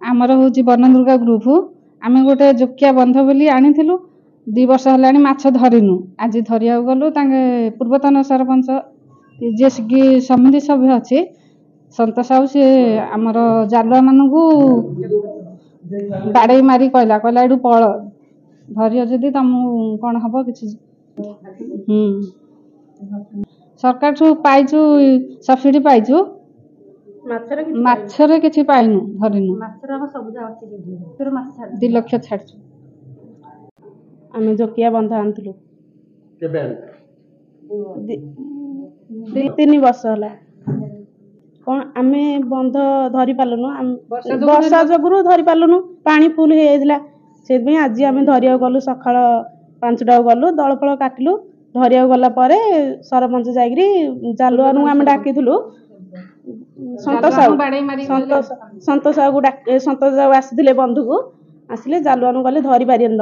आमर हूँ बनदुर्गा ग्रुप आम गोटे जोकिया बंध बोली आनीलु 2 वर्ष है माछ धरिनु आज धरिया गलु पूर्वतन सरपंच जी समिति सभ्य अच्छी सन्तोष साहू सी आमर जालुआ मानू बाड़े मारी कहला कहला एडू पल धरिय जदि तुम कौन हम कि सरकार ठू पाइचु सब्सिडी पाइचु माछरे किछि पाइनु धरिनु 2 लाख छाड़छु आमे जोकिया बंध आनथलु केबे 3 वर्ष होला कौन आमे बंध धरी पालनु वर्षा जगुरु धरी पालनु पानी फुल हे जाइला सेबे आज आमे धरिया गलु सखाळ 5टा गलु दळफळ काटिलु धरिया गला परे सरपंच जाईग्री जालुआनु आमे डाकिथलु संतोष साहू आसीथिले बंधु को आसिले जालुआनु गले धरी पारियन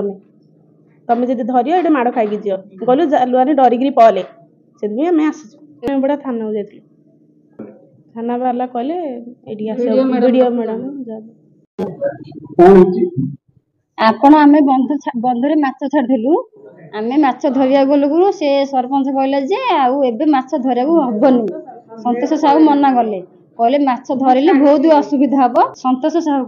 तमे जदि धरियो एटे माड़ खाइकी जियो गलु जालुआने डरिगिरी पले सेबे आमे आसीछु बड़ा थाना जाइथिलु थाना वाला कहले एडी आसे वीडियो मैडम आपण आमे बंधरे माछ छाड़थिलु आमे माछ धरिया गलु से सरपंच कहले जे आउ एबे माछ धरिया हबनी संतोष साहू मना गले कहले माछ धरिले बहुत असुविधा हबो संतोष साहू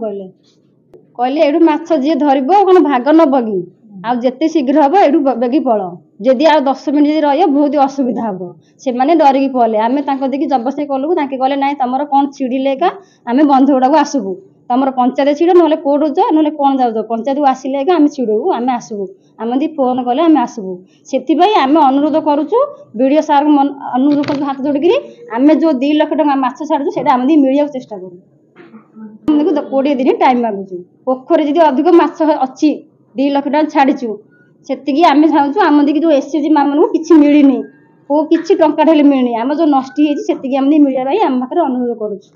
कहले एडू माछ जे धरिबो कोन भाग नबगी आ जेते शीघ्र हबो एडू बेगी पळ जदि आ 10 मिनिट जे रहियो बहुत असुविधा हबो से माने डरिकी पले आमे तांको देखि जबरदस्ती कलु तांके कहले नाही तमरो कोन छिडिले का आमे बंध गुडाको आसबु तमर पंचायत छिड़ नले कोड जा नले कोन जाउ पंचायत को आसिले का आमे छिडू आमे आसबु आमे दी फोन कले आमे आसबु सेति भाई आमे अनुरोध करूछु वीडियो सार अनुरोध कर हाथ जोड़िकी आमे जो 2 लाख टका माछ छाडू सेटा आमे दी मिलिया चेष्टा करू देखो 20 दिन टाइम लागुछु पोखरे जदी अधिक माछ अछि 2 लाख टका छाडीछु सेति आमे चाहूछु आम दी जो एसएसजी मामन को किछि मिलिनी को किछि टंका ढेले मिलिनी आम जो नष्ट हेछि सेति आमे दी मिलिया भाई आम पाखरे अनुरोध करूछु।